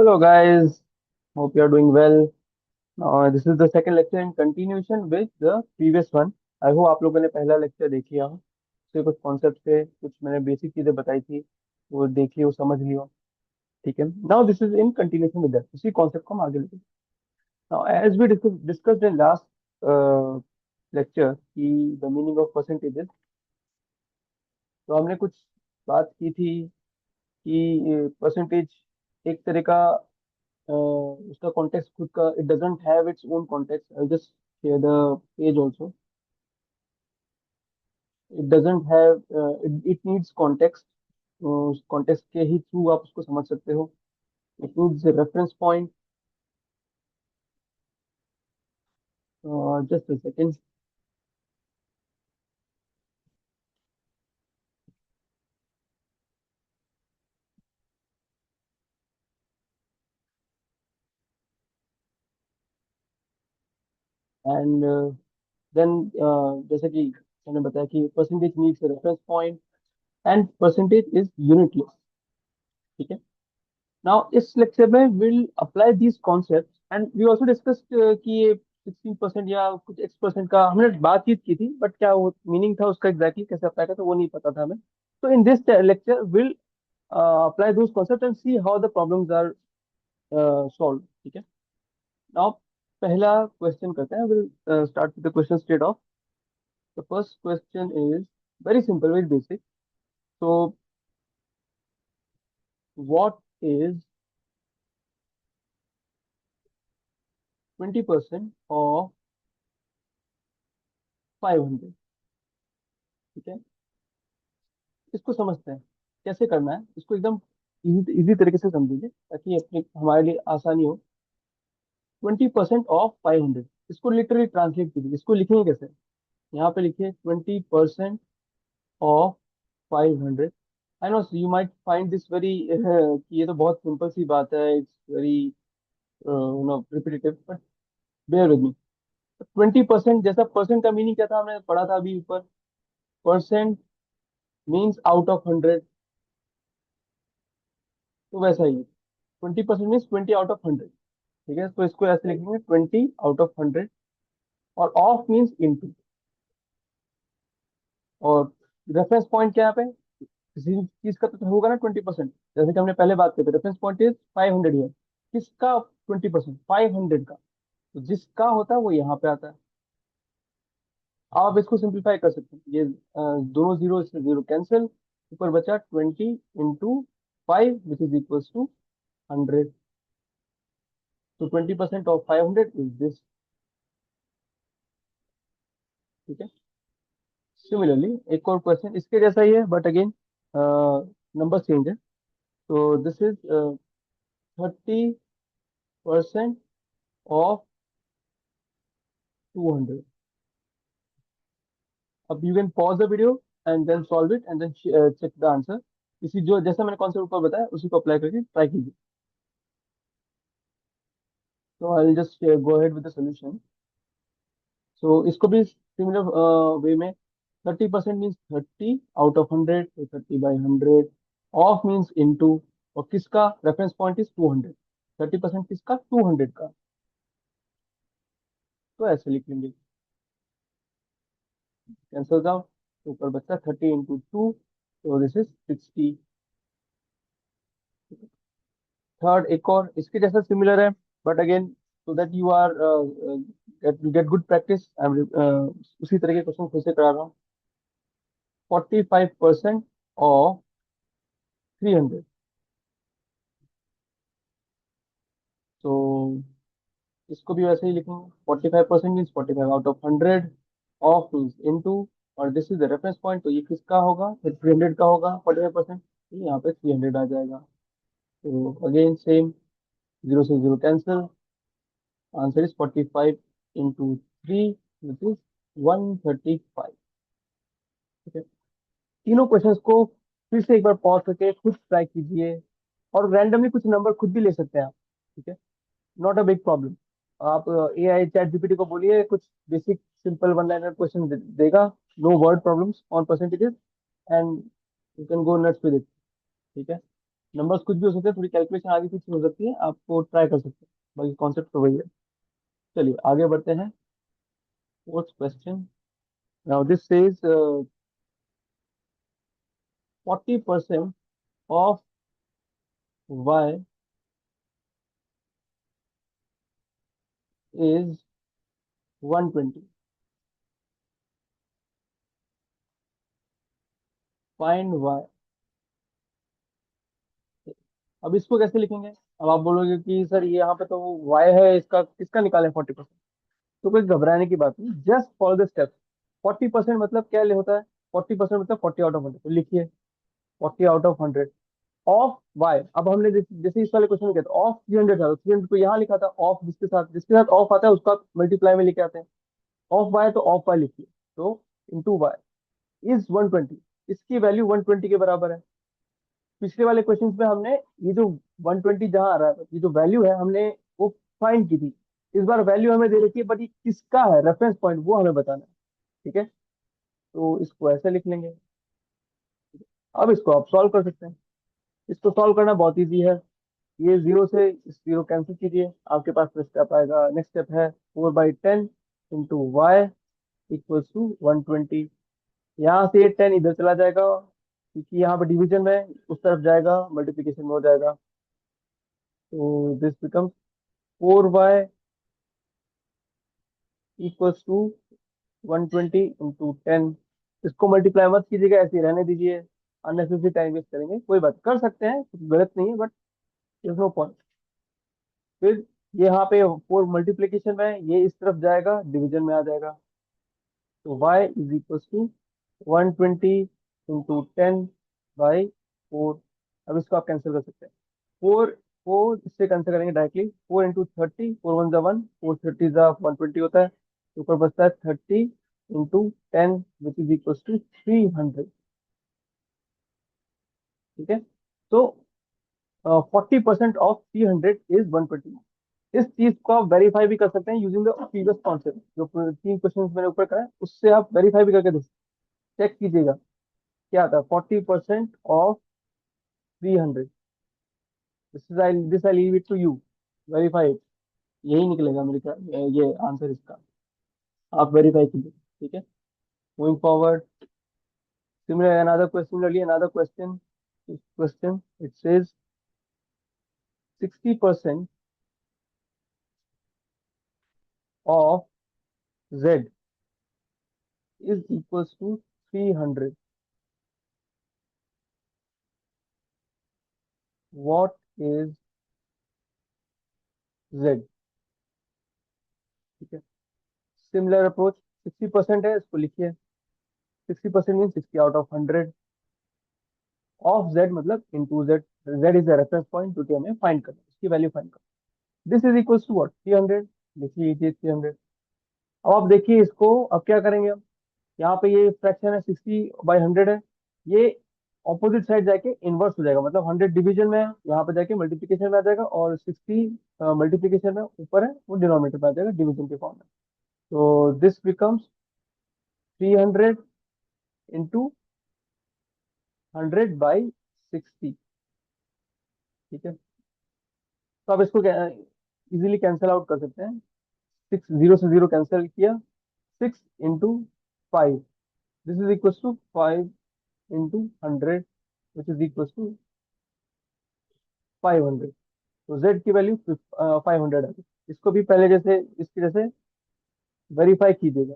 Hello guys, hope you are doing well. This is the second lecture in continuation with the previous one. I hope आप लोगों ने पहला lecture देख लिया हो। उससे कुछ कॉन्सेप्ट थे, कुछ मैंने बेसिक चीजें बताई थी, वो देख लियो, समझ लियो। ठीक है। Now this is in continuation with that, उसी कॉन्सेप्ट को हम आगे लेंगे। Now as we discussed in last lecture की द मीनिंग ऑफ परसेंटेजेस। तो हमने कुछ बात की थी कि परसेंटेज एक तरह का उसका कॉन्टेक्स्ट खुद का, it doesn't have its own context. I just share the page also. It doesn't have, it needs context. उस कॉन्टेक्स्ट के ही थ्रू आप उसको समझ सकते हो। It needs reference point. Just a second. And then जैसे कि मैंने बताया कि percentage needs reference point and percentage is unitless. ठीक है। नाउ इस लेक्चर में will apply these concepts and we also discussed कि ये 16% या कुछ X% का हमने बातचीत की थी, बट क्या वो मीनिंग था उसका एग्जैक्टली कैसे अप्लाई करता वो नहीं पता था हमें। तो in this lecture will apply those concept and see how the problems are solve. ठीक है। नाउ पहला क्वेश्चन करते हैं। Will start with the question straight off. The first question is very simple, very basic. So what is 20% of 500? ठीक है। इसको समझते हैं कैसे करना है। इसको एकदम इजी इजी तरीके से समझिए ताकि अपने हमारे लिए आसानी हो। 20% ऑफ 500, इसको लिटरली ट्रांसलेट कीजिए। इसको लिखेंगे कैसे? यहाँ पे लिखिए 20% of 500। I know you might find this very कि ये तो बहुत सिंपल सी बात है, it's very repetitive, but bear with me. 20% जैसा परसेंट का मीनिंग क्या था हमने पढ़ा था अभी ऊपर। Percent means out of 100। तो वैसा ही 20% मीन्स 20 आउट ऑफ 100। ठीक है। तो इसको ऐसे लिखेंगे 20 आउट ऑफ 100। और ऑफ मीन्स इनटू। और रेफरेंस पॉइंट क्या है यहाँ पे? किसी चीज का तो होगा ना 20%। जैसे कि हमने पहले बात की थी, रेफरेंस पॉइंट इज 500 है। किसका 20%? 500 का। तो जिसका होता है वो यहाँ पे आता है। आप इसको सिंप्लीफाई कर सकते हैं। ये दोनों जीरो से जीरो कैंसिल। ऊपर बचा 20 into 5 which is equal to 100। तो 20% ऑफ 500 इज दिस। ठीक है। सिमिलरली एक और क्वेश्चन इसके जैसा ही है, बट अगेन नंबर चेंज है। तो दिस इज 30% ऑफ 200। अब you can pause the video and then solve it and then check the answer. इसी जो जैसा मैंने कॉन्सेप्ट ऊपर बताया उसी को अप्लाई करके ट्राई कीजिए। तो I will just go ahead with the solution. So इसको भी सिमिलर वे में 30% मीन्स 30 आउट ऑफ 100, तो 30/100। Of means into. और किसका रेफरेंस पॉइंट इज 200। 30% किसका? 200 का। तो ऐसे लिख लेंगे, कैंसल आउट। तो ऊपर बचता 30 इंटू 2, तो दिस इज 60। थर्ड एक और इसके जैसा सिमिलर है, but again so that you are get good practice, I am उसी तरह के क्वेश्चन फिर से करा रहा हूँ। 45% ऑफ 300। तो इसको भी वैसे ही लिखेंगे। 45% means 45 out of 100। Of means into. और this is the reference point, तो ये किसका होगा? फिर 300 का होगा 45%। तो यहाँ पे 300 आ जाएगा। तो अगेन सेम, जीरो से zero cancel. Answer is 45 into 3 which is 135। ठीक है। तीनों क्वेश्चंस को फिर से एक बार पॉज करके खुद ट्राई कीजिए। और रैंडमली कुछ नंबर खुद भी ले सकते हैं आप। ठीक है। Not a big problem. आप AI चैट जीपीटी को बोलिए कुछ basic simple one liner question देगा। No word problems on percentages and you can go nuts with it. ठीक है। नंबर्स कुछ भी हो सकते हैं, थोड़ी कैलकुलेशन आगे पीछे हो सकती है, आपको ट्राई कर सकते हैं, बाकी कॉन्सेप्ट तो वही है। चलिए आगे बढ़ते हैं। Fourth question. Now this says 40% of y is 120। Find y। अब इसको कैसे लिखेंगे? अब आप बोलोगे कि सर ये यहाँ पे तो y है, इसका किसका निकालें 40%? तो कोई घबराने की बात नहीं, जस्ट फॉलो द स्टेप्स। 40% मतलब क्या ले होता है? 40% मतलब 40 आउट ऑफ 100, तो लिखिए 40 आउट ऑफ 100 ऑफ वाई। अब हमने जैसे इस वाले क्वेश्चन में कहते ऑफ 300 था, तो 300 को यहाँ लिखा था, ऑफ जिसके साथ ऑफ आता है उसका मल्टीप्लाई में लेके आते हैं। ऑफ वाई तो ऑफ वाई लिखिए, तो इंटू वाई इज 120। इसकी वैल्यू 120 के बराबर है। पिछले वाले क्वेश्चन में हमने ये जो 120 जहां आ रहा है, ये जो वैल्यू है हमने वो फाइंड की थी। इस बार वैल्यू हमें दे रखी है, बट ये किसका है रेफरेंस पॉइंट, वो हमें बताना है। ठीक है, तो इसको ऐसे लिख लेंगे। अब इसको आप सॉल्व कर सकते हैं। इसको सॉल्व करना बहुत इजी है। ये जीरो से जीरो कैंसिल कीजिए, आपके पास स्टेप आएगा। नेक्स्ट स्टेप है 4/10 इंटू वाई इक्वल्स टू 120। यहाँ से ये 10 इधर चला जाएगा, क्योंकि यहाँ पे डिवीजन में उस तरफ जाएगा, मल्टीप्लीकेशन में हो जाएगा। तो this becomes 4y equals to 120 into 10। इसको मल्टीप्लाई मत कीजिएगा, ऐसे ही रहने दीजिए। अननेसेसरी टाइम वेस्ट करेंगे, कोई बात कर सकते हैं, कुछ गलत नहीं है, बट इज नो पॉइंट। फिर ये यहाँ पे 4 मल्टीप्लीकेशन में, ये इस तरफ जाएगा, डिवीजन में आ जाएगा। तो y is equals to 120 into 10/4। अब इसको आप कैंसिल कर सकते हैं। फोर फोर इससे कैंसिल करेंगे डायरेक्टली। 4 इंटू 30, 4 1 जा 1, 4 30 जा 120 होता है। तो ऊपर बचता है 30 into 10 which is equals to 300। ठीक है, तो 40% ऑफ 300 इज 120। इस चीज को आप वेरीफाई भी कर सकते हैं यूजिंग द प्रीवियस कॉन्सेप्ट, जो 3 क्वेश्चन मैंने ऊपर कराए उससे आप वेरीफाई भी करके देख, चेक कीजिएगा क्या आता है। 40% of 300, this I leave it to you, verify. यही निकलेगा मेरे ख्याल ये आंसर इसका, आप वेरीफाई कीजिए। ठीक है, moving forward. Similarly, another question. This question, it says 60% of z is equals to 300. What is z? ठीक है, सिमिलर अप्रोच। 60% है, इसको लिखिए। 60% mean 60 out of 100 of z, मतलब into z। z is the reference point जो कि हमें find करना है, इसकी वैल्यू फाइंड करना। This is equals to what? 300। लिखिए 300। अब आप देखिए इसको, अब क्या करेंगे हम? यहाँ पे ये फ्रैक्शन है, 60/100 है। ये ऑपोजिट साइड जाके इनवर्स हो जाएगा, मतलब 100 डिवीजन में है, यहाँ पे जाके मल्टीप्लीकेशन में आ जाएगा, और 60 मल्टीप्लीकेशन में ऊपर है, वो डिनोमिनेटर में आ जाएगा डिवीजन के फॉर्म में। तो दिस बिकम्स 300 इंटू 100/60। ठीक है, तो आप इसको इजीली कैंसिल आउट कर सकते हैं। 6 जीरो से जीरो कैंसिल किया। 6 into 5, this is equal to 5 into 100 which is equal to 500। तो z की वैल्यू 500 है। इसको भी पहले जैसे इसकी जैसे वेरीफाई कीजिएगा,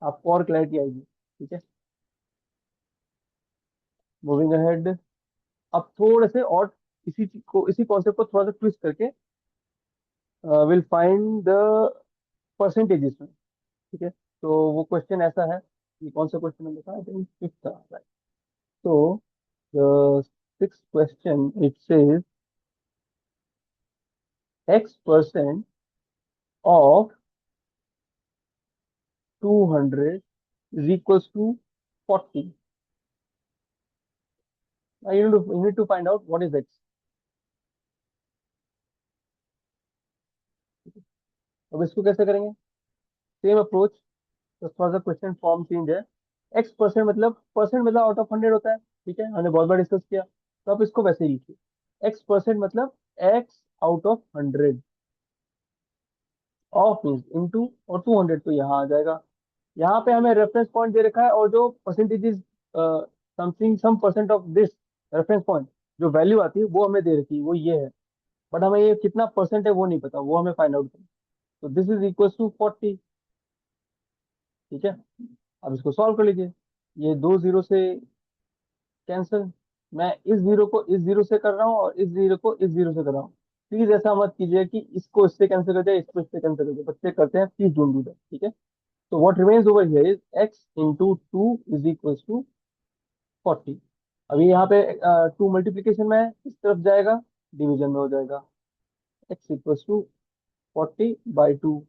आपको और क्लैरिटी आएगी। ठीक है, मूविंग अहेड। अब थोड़े से और इसी कॉन्सेप्ट को थोड़ा सा ट्विस्ट करके विल फाइंड द परसेंटेजेस में। ठीक है, तो वो क्वेश्चन ऐसा है, ये कौन सा क्वेश्चन है बताया? आई थिंक फिफ्थ था, right? तो the six question it says x% of 200 is equals to 40. Now you need to find out what is x. अब इसको कैसे करेंगे? सेम अप्रोच, तो थोड़ा सा क्वेश्चन फॉर्म चेंज है। x% मतलब, परसेंट मतलब आउट ऑफ 100 होता है। ठीक है, हमने बहुत बार डिस्कस किया। तो आप इसको वैसे ही लिखिए, x% मतलब x out of 100 of means into, और 200 तो यहाँ आ जाएगा। यहाँ पे हमें रेफरेंस पॉइंट दे रखा है, और जो percentage is something some percent of this reference point, जो वैल्यू आती है वो हमें दे रखी है, वो ये है। बट हमें ये कितना परसेंट है वो नहीं पता, वो हमें फाइंड आउट करना। तो दिस इज इक्वल टू 40। ठीक है, अब इसको सॉल्व कर लीजिए। ये दो जीरो से कैंसिल, मैं इस जीरो को इस जीरो से कर रहा हूँ और इस जीरो को इस जीरो से कर रहा हूँ। प्लीज ऐसा मत कीजिए कि इसको इससे कैंसिल कर दिया, इसको इससे कैंसिल कर दिया, बच्चे करते हैं, प्लीज डोंट डू दैट। ठीक है, तो what remains over here is x into two is equal to 40। अभी यहाँ पे टू मल्टीप्लीकेशन में है, इस तरफ जाएगा, डिवीजन में हो जाएगा, x इक्वल टू 40/2।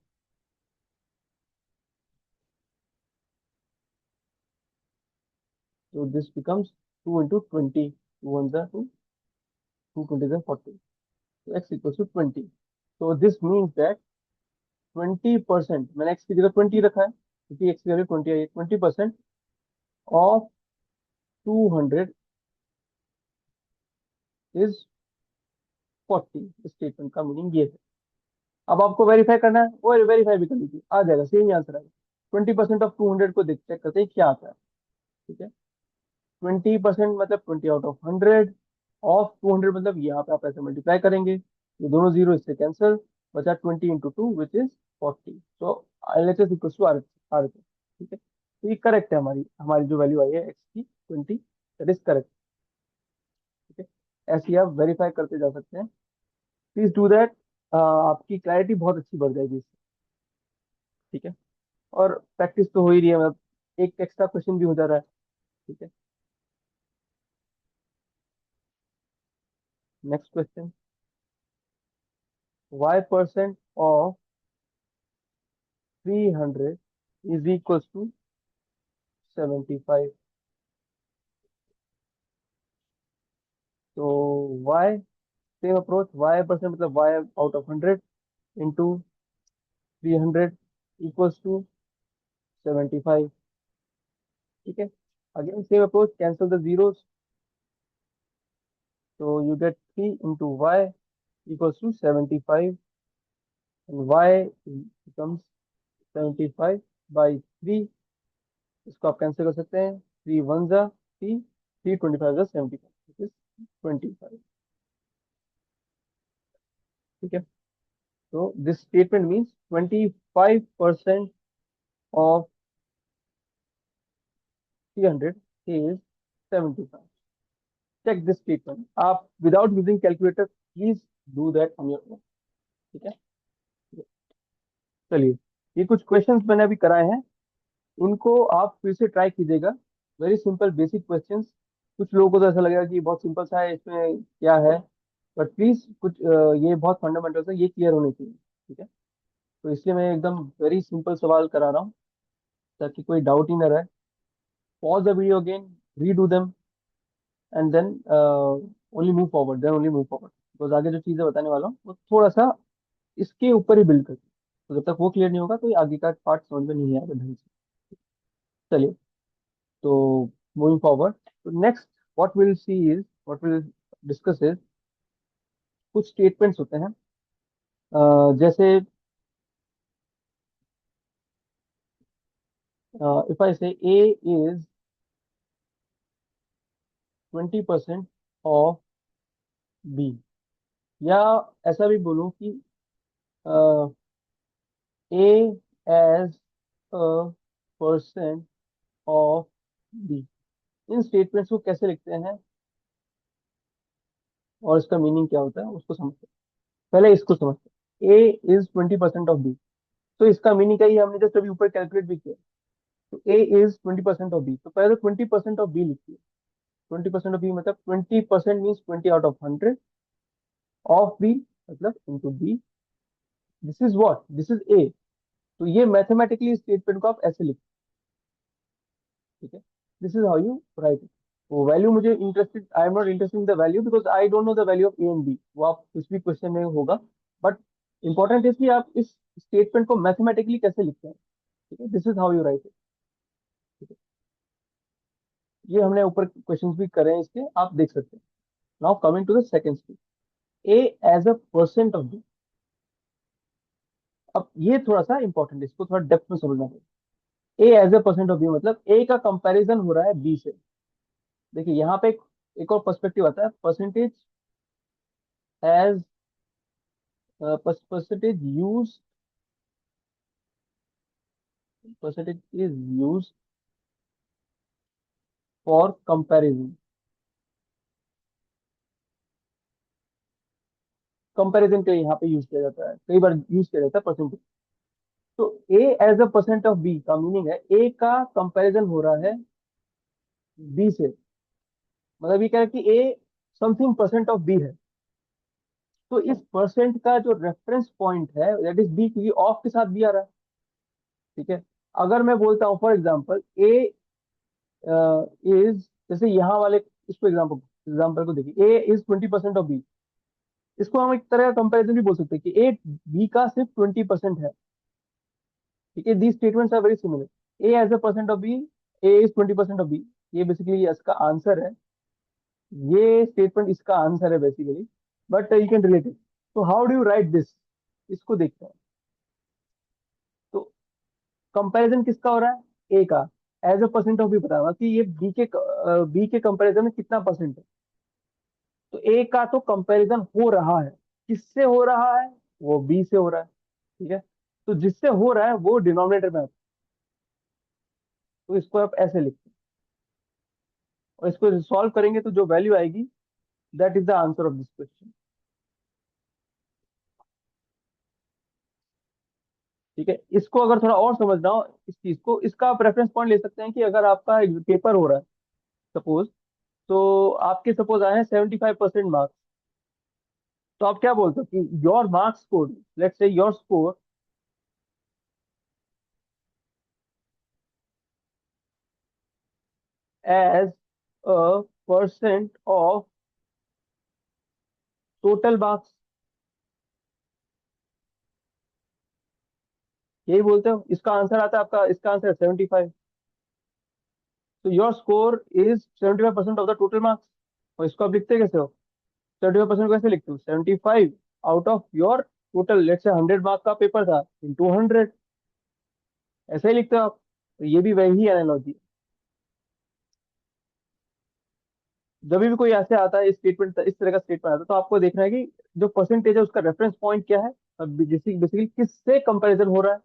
तो दिस बिकम्स 2 इंटू 20, 2 वन जा 2, 2 20 40, तो x इक्वल टू 20। तो दिस मीन्स दैट 20%, मैंने x की जगह 20 रखा है क्योंकि x की वैल्यू 20 आई है, 20% ऑफ 200 इज 40। स्टेटमेंट का मीनिंग ये है। अब आपको वेरीफाई करना है, वो वेरीफाई भी कर लीजिए, आ जाएगा, सेम ही आंसर आएगा। 20% ऑफ 200 को देख चेक करते हैं क्या आता है। ठीक है, 20% मतलब 20 आउट ऑफ 100 ऑफ 200, मतलब यहाँ पे आप ऐसे मल्टीप्लाई करेंगे, ये दोनों जीरो इससे कैंसिल, बचा 20 into two which is 40। So LHS equal to R. ठीक है, तो ये करेक्ट है, हमारी हमारी जो वैल्यू आई है एक्स की 20, दैट इज करेक्ट। ठीक है, ऐसे ही आप वेरीफाई करते जा सकते हैं, प्लीज डू दैट। आपकी क्लैरिटी बहुत अच्छी बढ़ जाएगी इससे। ठीक है, और प्रैक्टिस तो हो ही रही है, मतलब एक एक्स्ट्रा क्वेश्चन भी हो जा रहा है। ठीक है, next question, y% of 300 is equal to 75। तो y, सेम अप्रोच, y% मतलब y out of 100 into 300 equals to 75। ठीक है, again same approach, cancel the zeros, तो you get 3 into Y equals to 75, and y becomes 75/3। इसको आप cancel कर सकते हैं, 3 वन जा 3, 3 25 जा 75, 25। ठीक है, तो this statement means 25% of 300 is 75। Check this statement, आप without using calculator please do that on your own. ठीक है, चलिए, ये कुछ क्वेश्चंस मैंने अभी कराए हैं, उनको आप फिर से ट्राई कीजिएगा। Very simple basic questions. कुछ लोगों को तो ऐसा लगेगा कि बहुत सिंपल सा है, इसमें क्या है, बट प्लीज कुछ ये बहुत फंडामेंटल है, ये क्लियर होने चाहिए। ठीक है, तो इसलिए मैं एकदम वेरी सिंपल सवाल करा रहा हूँ, ताकि कोई डाउट ही ना रहे। Pause the video again, redo them, and then only move forward, then only move forward. तो आगे जो चीजें बताने वाला हूँ वो थोड़ा सा इसके ऊपर ही बिल्ड करते हैं, तो जब तक वो क्लियर नहीं होगा तो ये आगे का पार्ट समझ में नहीं आएगा ढंग से। चलिए, तो मूविंग फॉरवर्ड, तो next what will see is, what will discuss is, कुछ स्टेटमेंट्स होते हैं, जैसे इफ आई से ए इज 20% ऑफ बी, या ऐसा भी बोलूं कि A as a percent of B. इन स्टेटमेंट्स को कैसे लिखते हैं और इसका मीनिंग क्या होता है उसको समझते हैं। पहले इसको समझते हैं, ए इज 20% ऑफ बी, तो इसका मीनिंग क्या है, ये हमने जस्ट अभी ऊपर कैलकुलेट भी किया। तो ए इज 20% ऑफ बी, तो पहले 20% ऑफ बी लिखिए। 20% ऑफ बी मतलब 20% means 20 out of 100 of B, मतलब into B, this is what, this is A. तो ये मैथमेटिकली स्टेटमेंट को आप ऐसे लिखते हैं। ठीक है, this is how you write it. वो वैल्यू मुझे interested, I am not interested in the value because I don't know the value of A and B, वो आप कुछ भी क्वेश्चन में होगा, बट इंपॉर्टेंट है कि आप इस स्टेटमेंट को मैथमेटिकली कैसे लिखते हैं। ठीक है, this is how you write it. ये हमने ऊपर क्वेश्चंस भी करे हैं इसके, आप देख सकते हैं। Now coming to the second state, A as a percent of B. अब ये थोड़ा सा इंपॉर्टेंट है, इसको थोड़ा डेप्थ में समझना पड़ेगा। A as a percent of B मतलब ए का कंपैरिजन हो रहा है बी से। देखिए यहाँ पे एक और पर्सपेक्टिव आता है, percentage as percentage use, percentage is use for comparison. Comparison के लिए यहाँ पे यूज किया जाता है, कई बार यूज किया जाता है परसेंटेज। तो A as a percent of B का मीनिंग है ए का कंपैरिजन हो रहा है बी से। मतलब ये कह रहा है कि ए समथिंग परसेंट ऑफ बी है। तो इस परसेंट का जो रेफरेंस पॉइंट है दैट इज बी, क्योंकि ऑफ के साथ बी आ रहा है। ठीक है। अगर मैं बोलता हूँ फॉर एग्जाम्पल ए इज, जैसे यहाँ वाले इसको एग्जाम्पल एग्जाम्पल को देखिए, ए इज 20% ऑफ बी। इसको हम एक तरह का कंपैरिजन भी बोल सकते हैं कि ए बी का सिर्फ 20% है। ठीक है, the statements are very similar. A as a percent of B, A is 20% of B, ये बेसिकली इसका आंसर है। ये स्टेटमेंट इसका आंसर है basically, but you can relate it. तो how do you write this, इसको देखते हैं। तो कंपैरिजन किसका हो रहा है, ए का। As a percent of B बताऊंगा कि ये बी के कंपैरिजन में कितना परसेंट है। तो ए का तो कंपैरिजन हो रहा है, किससे हो रहा है, वो बी से हो रहा है। ठीक है। तो जिससे हो रहा है वो डिनोमिनेटर में आता है। तो इसको आप ऐसे लिखते हैं, और इसको सॉल्व करेंगे तो जो वैल्यू आएगी that is the answer of this question. ठीक है। इसको अगर थोड़ा और समझना हो इस चीज को, इसका आप रेफरेंस पॉइंट ले सकते हैं कि अगर आपका पेपर हो रहा है सपोज, तो आपके सपोज आए हैं 75% मार्क्स। तो आप क्या बोलते हो कि your marks score, let's say your score as a percent of total marks, यही बोलते हो। इसका आंसर आता है आपका, इसका आंसर है 75। तो your score is 75% of the total marks. और इसको आप लिखते कैसे हो, 75% कैसे लिखते हो, 75 out of your total, let's say 100 mark का पेपर था, इंटू 100, ऐसे ही लिखते हो आप। तो ये भी वही एनालॉजी है। जब भी कोई ऐसे आता है स्टेटमेंट, इस तरह का स्टेटमेंट आता है, तो आपको देखना है कि जो परसेंटेज है उसका रेफरेंस पॉइंट क्या है। अब बेसिकली किससे कंपैरिजन हो रहा है,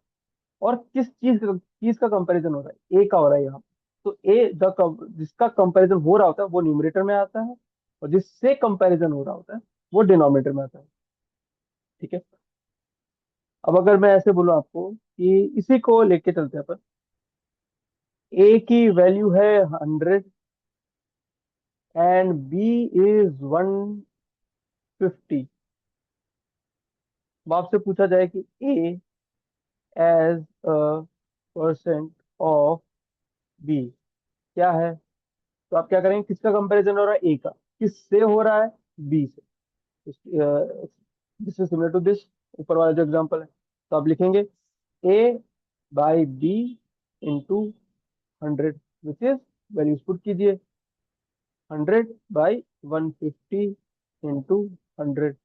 और किस चीज का कंपैरिजन हो रहा है, ए का हो रहा है यहाँ पे। तो ए जिसका कंपैरिजन हो रहा होता है वो न्यूमरेटर में आता है, और जिससे कंपैरिजन हो रहा होता है वो डिनोमिनेटर में आता है। ठीक है। अब अगर मैं ऐसे बोलूं आपको कि इसी को लेके चलते हैं अपन, ए की वैल्यू है 100 एंड बी इज 150। अब आपसे पूछा जाए कि A as a percent of B क्या है, तो आप क्या करेंगे, किसका कंपैरिजन हो रहा है, ए का। किससे हो रहा है, बी से। This is similar to this, ऊपर वाला जो एग्जांपल है। तो आप लिखेंगे A by B into 100, which is, values put कीजिए, 100/150 इंटू 100।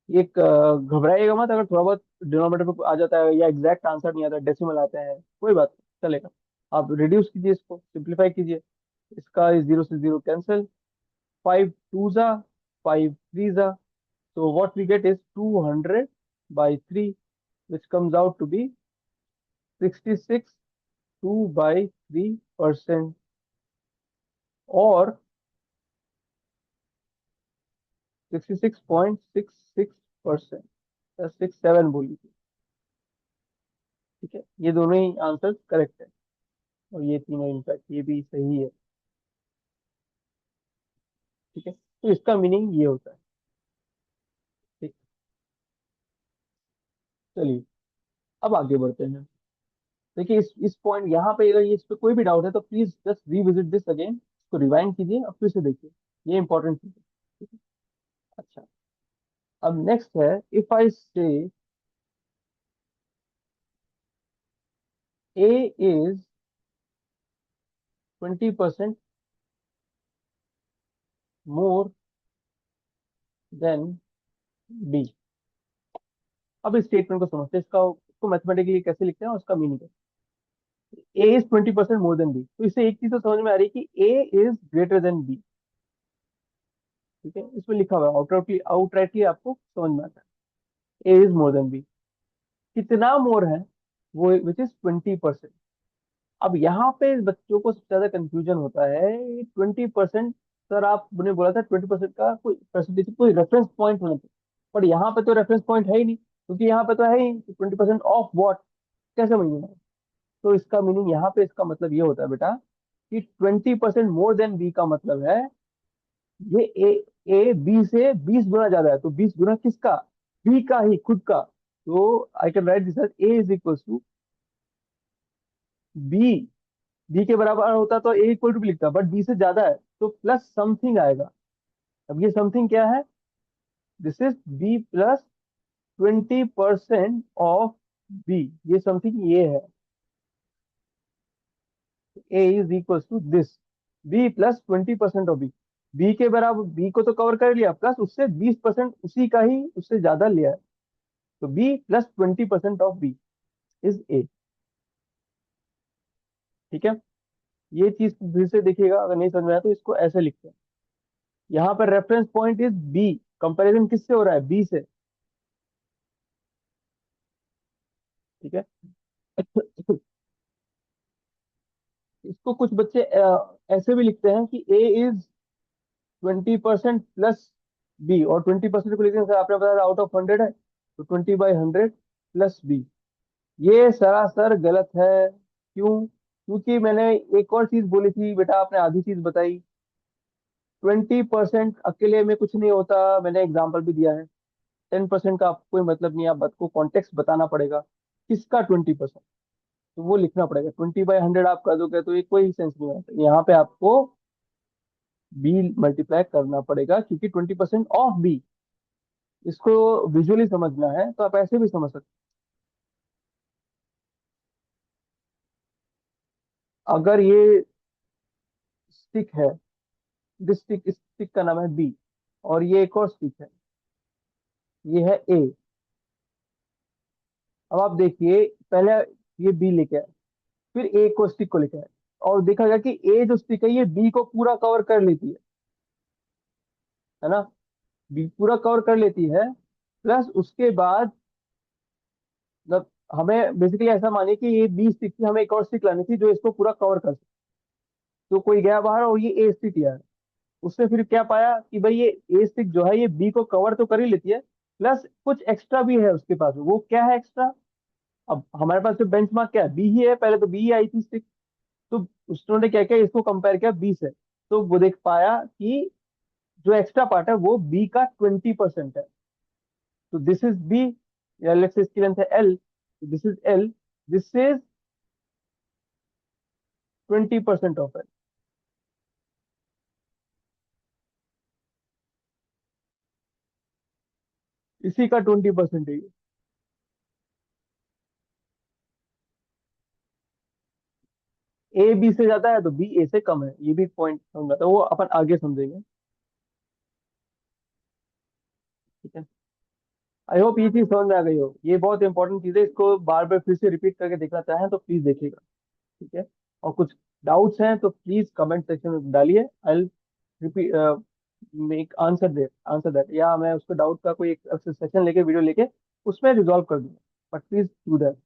ये घबराइएगा मत अगर थोड़ा बहुत डिनोमिनेटर पे आ जाता है या एग्जैक्ट आंसर नहीं आता, डेसिमल आते हैं, कोई बात नहीं, चलेगा। आप रिड्यूस कीजिए, इसको सिंप्लीफाई कीजिए। इसका जीरो से जीरो कैंसिल, 5 2 जा, 5 3 जा। So what we get is 200/3, which comes out to be 66 2/3%, or 66.66%, या 67 बोलिए। ठीक है, ये दोनों ही आंसर करेक्ट है, और ये तीनों इनफैक्ट ये भी सही है। ठीक है, तो इसका मीनिंग ये होता है। ठीक। चलिए अब आगे बढ़ते हैं। देखिए इस पॉइंट यहाँ पे अगर ये इस पे कोई भी डाउट है तो please just revisit this again, इसको रिवाइंड कीजिए और फिर से देखिए, ये इंपॉर्टेंट चीज है। ठीक है? अच्छा, अब नेक्स्ट है, इफ आई से ए इज 20% मोर देन बी। अब इस स्टेटमेंट को समझते हैं, इसको मैथमेटिकली कैसे लिखते हैं और उसका मीनिंग है। A is 20% more than B, तो इससे एक चीज तो समझ में आ रही है कि ए इज ग्रेटर देन बी। ठीक है, इसमें लिखा हुआ है आउटराइटली आपको समझ में आता है A is more then B. कितना मोर है, वो विच इज 20%। अब यहाँ पे बच्चों को सबसे ज्यादा कंफ्यूजन होता है, 20%। सर आपने बोला था 20% का कोई परसेंटेज, कोई रेफरेंस पॉइंट होना चाहिए, पर यहाँ पे तो रेफरेंस पॉइंट है ही नहीं, क्योंकि यहाँ पे तो है ही 20% ऑफ वॉट, कैसे समझिए। तो इसका मीनिंग यहाँ पे, इसका मतलब ये होता है बेटा कि 20% मोर देन बी का मतलब है ये ए बी से 20 गुना ज्यादा है। तो 20 गुना किसका? बी का ही, खुद का। तो I can write this as A is equal to B. B के बराबर होता तो ए इक्वल टू भी लिखता, बट बी से ज्यादा है तो प्लस समथिंग आएगा। अब ये समथिंग क्या है? This is B plus 20% of B. ये समथिंग ये है, A is equal to this B plus 20% of B. B के बराबर, बी को तो कवर कर लिया, प्लस उससे 20% उसी का ही, उससे ज्यादा लिया है। तो B plus 20% of B is A. ठीक है, ये चीज फिर से देखिएगा, अगर नहीं समझ में आया तो इसको ऐसे लिखते हैं। यहाँ पर reference point is B, comparison किससे हो रहा है? बी से। ठीक है। इसको कुछ बच्चे ऐसे भी लिखते हैं कि ए इज 20% प्लस बी, और 20% को लिखते हैं, सर आपने बताया आउट ऑफ 100 है तो 20/100 प्लस बी। ये सरासर गलत है। क्यों? क्योंकि मैंने एक और चीज बोली थी बेटा, आपने आधी चीज बताई। 20% अकेले में कुछ नहीं होता, मैंने एग्जाम्पल भी दिया है। 10% का आपको कोई मतलब नहीं है, आपको कॉन्टेक्स्ट बताना पड़ेगा किसका 20%। तो वो लिखना पड़ेगा, 20/100 आप कर दोगे तो ये कोई सेंस नहीं आता, यहाँ पे आपको बी मल्टीप्लाई करना पड़ेगा, क्योंकि 20% ऑफ बी। इसको विजुअली समझना है तो आप ऐसे भी समझ सकते हैं। अगर ये स्टिक है, दिस स्टिक, इस स्टिक का नाम है बी, और ये एक और स्टिक है, ये है ए। अब आप देखिए, पहले ये बी लेके आए, फिर ए को स्टिक को लेके आए, और देखा गया कि ए जो स्टिक है ये बी को पूरा कवर कर लेती है ना? बी पूरा कवर कर लेती है, प्लस उसके बाद मतलब हमें बेसिकली ऐसा मानिए कि ये बी स्टिक थी, हमें एक और स्टिक लानी थी जो इसको पूरा कवर कर सके। तो कोई गया बाहर और ये ए स्टिक लिया है, उसने फिर क्या पाया कि भाई ये ए स्टिक जो है ये बी को कवर तो कर ही लेती है, प्लस कुछ एक्स्ट्रा भी है उसके पास। वो क्या है एक्स्ट्रा? अब हमारे पास जो बेंचमार्क क्या है? बी ही है, पहले तो बी ही आई थी स्टिक। तो उसने क्या किया, इसको कंपेयर किया बी से, तो वो देख पाया कि जो एक्स्ट्रा पार्ट है वो बी का 20% है। तो दिस इज बी, या लेट्स से इसकी लेंथ है L, this is L, this is 20% of L. इसी का 20% है ये। ए बी से ज्यादा है तो बी ए से कम है, ये भी पॉइंट समझा था, वो अपन आगे समझेंगे। ठीक है, आई होप ये चीज समझ में आ गई हो। ये बहुत इंपॉर्टेंट चीज है, इसको बार बार फिर से रिपीट करके देखना चाहें तो प्लीज देखिएगा। ठीक है, और कुछ डाउट्स हैं तो प्लीज कमेंट सेक्शन में डालिए। I repeat, make answer that, या मैं उसको डाउट का कोई एक सेशन लेके, वीडियो लेके उसमें रिजॉल्व कर दूंगा। But please do that,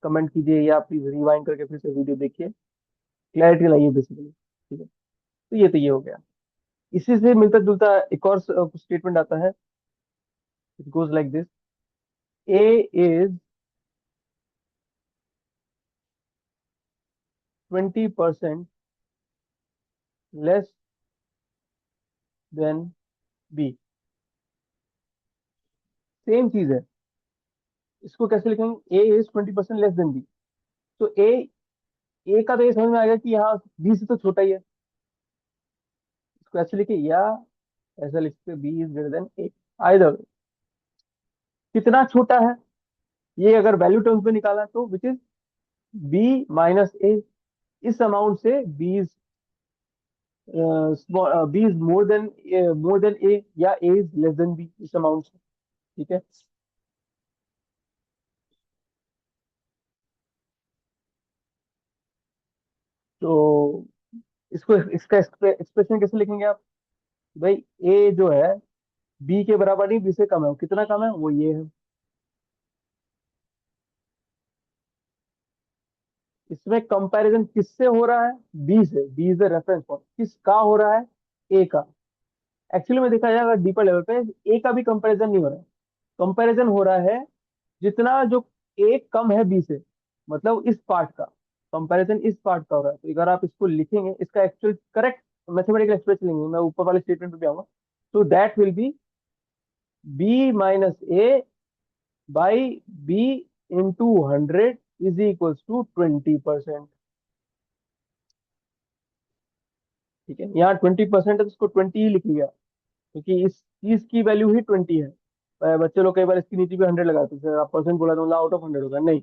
comment कीजिए या प्लीज रिवाइंड करके फिर से वीडियो देखिए, क्लैरिटी लाइए बेसिकली। ठीक है, तो ये हो गया। इसी से मिलता जुलता एक और स्टेटमेंट आता है, it goes like this: A is 20% less than B. Same चीज है, इसको कैसे लिखेंगे? A is 20% less than B. तो ए का तो ये समझ में आ गया कि यहाँ बी से तो छोटा ही है, इसको ऐसे लिखे, या ऐसा लिखते B is greater than A. Either कितना छोटा है, ये अगर वैल्यू टर्म्स में निकाला तो which is B minus A. इस अमाउंट से B is B is more than A या A is less than B, इस अमाउंट से। ठीक है। तो इसको इसका एक्सप्रेशन कैसे लिखेंगे आप? भाई ए जो है बी के बराबर नहीं, बी से कम है, वो कितना कम है, वो ये है। इसमें कंपैरिजन किससे हो रहा है? बी से। B is the reference point. किसका हो रहा है? ए का। एक्चुअली में देखा जाए अगर डीपर लेवल पे, ए का भी कंपैरिजन नहीं हो रहा है। कंपैरिजन हो रहा है जितना जो ए कम है बी से, मतलब इस पार्ट का कंपैरिजन इस पार्ट का हो रहा है। तो अगर आप इसको लिखेंगे, इसका एक्चुअल करेक्ट मैथमेटिकल एक्सप्रेशन लेंगे, मैं ऊपर वाले स्टेटमेंट पे भी आऊंगा। तो that will be B minus A by B into 100 is equals to 20%। ठीक है, यहाँ 20% है तो इसको 20 ही लिख लिया, क्योंकि इस चीज की वैल्यू ही 20 है। बच्चे लोग कई बार इसके नीचे भी 100 लगाते हैं, सर आप परसेंट बोला तो आउट ऑफ 100 होगा, नहीं।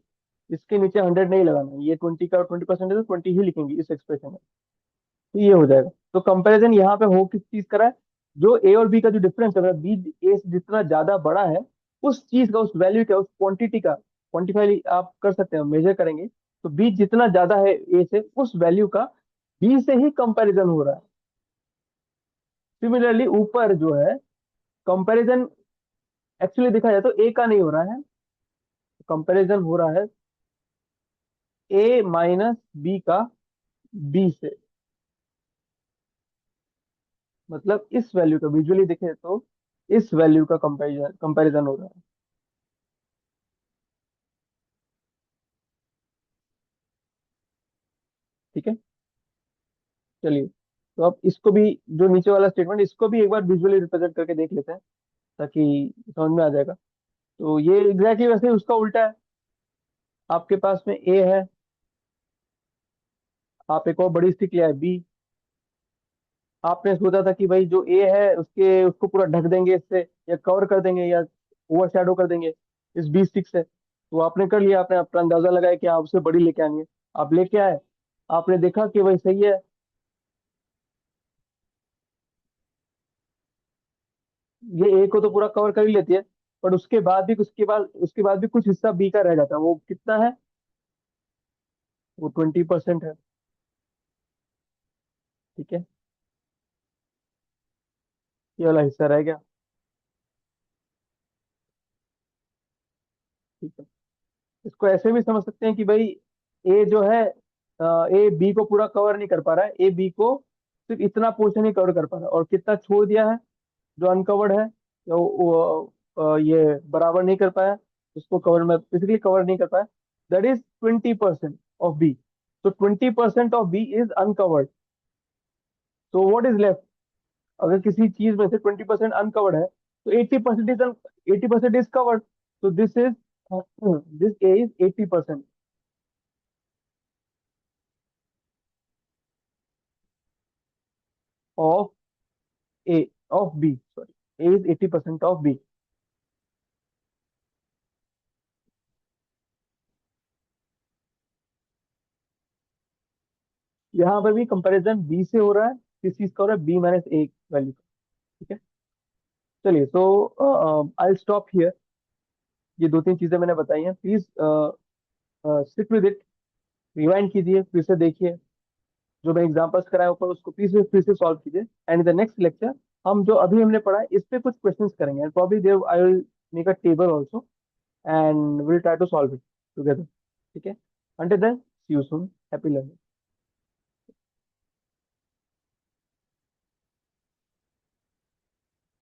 इसके नीचे 100 नहीं लगाना, ये 20 का 20% है तो 20 ही लिखेंगे इस एक्सप्रेशन में। तो ये हो जाएगा। तो कंपैरिजन यहाँ पे हो किस चीज करा है? जो ए और बी का जो डिफरेंस है, बी ए से जितना ज्यादा बड़ा है, उस चीज का, उस वैल्यू का, उस क्वांटिटी का क्वान्टिफाई आप कर सकते हैं, मेजर करेंगे। तो बी जितना ज्यादा है ए से, उस वैल्यू का बी से ही कंपैरिजन हो रहा है। सिमिलरली ऊपर जो है कंपैरिजन, एक्चुअली देखा जाए तो ए का नहीं हो रहा है, कंपैरिजन हो रहा है ए माइनस बी का बी से। मतलब इस वैल्यू का विजुअली देखे तो इस वैल्यू का कंपैरिजन कंपैरिजन हो रहा है। ठीक है। चलिए, तो अब इसको भी, जो नीचे वाला स्टेटमेंट, इसको भी एक बार विजुअली रिप्रेजेंट करके देख लेते हैं, ताकि समझ में आ जाएगा। तो ये एग्जैक्टली वैसे ही उसका उल्टा है। आपके पास में ए है, आप एक और बड़ी स्टिक लिया है बी। आपने सोचा था कि भाई जो ए है उसके उसको पूरा ढक देंगे इससे, या कवर कर देंगे, या ओवर शेडो कर देंगे इस बी स्टिक से। तो आपने कर लिया, आपने अपना अंदाजा लगाया कि आप उससे बड़ी लेके आएंगे। आप लेके आए, आपने देखा कि भाई सही है, ये ए को तो पूरा कवर कर ही लेती है, बट उसके बाद भी कुछ हिस्सा बी का रह जाता है। वो कितना है? वो 20% है। ठीक है, ये वाला हिस्सा रह गया। ठीक है। इसको ऐसे भी समझ सकते हैं कि भाई ए जो है, ए बी को पूरा कवर नहीं कर पा रहा है, ए बी को सिर्फ इतना पोर्शन ही कवर कर पा रहा है, और कितना छोड़ दिया है जो अनकवर्ड है, तो ये बराबर नहीं कर पाया, उसको कवर में फिजिकली कवर नहीं कर पाया। That is 20% of B. तो 20% ऑफ बी इज अनकवर्ड। तो व्हाट इज लेफ्ट? अगर किसी चीज में से 20% अनकवर्ड है, तो 80% इज कवर्ड। तो this A is 80% of A, of B, sorry, A is 80% of B. यहाँ पर भी कंपैरिजन बी से हो रहा है, किस चीज का हो रहा है? बी माइनस ए वैल्यू का। ठीक है। चलिए, तो आई स्टॉप हियर। ये दो तीन चीजें मैंने बताई हैं, please stick with it. Rewind कीजिए, फिर से देखिए, जो मैं एग्जांपल्स कराया ऊपर उसको प्लीज फिर से सॉल्व कीजिए। एंड द नेक्स्ट लेक्चर हम जो अभी हमने पढ़ा है इस पे कुछ क्वेश्चंस करेंगे, and probably there I will make a table also, and will try to solve it together. ठीक है। Until then, see you soon, happy learning.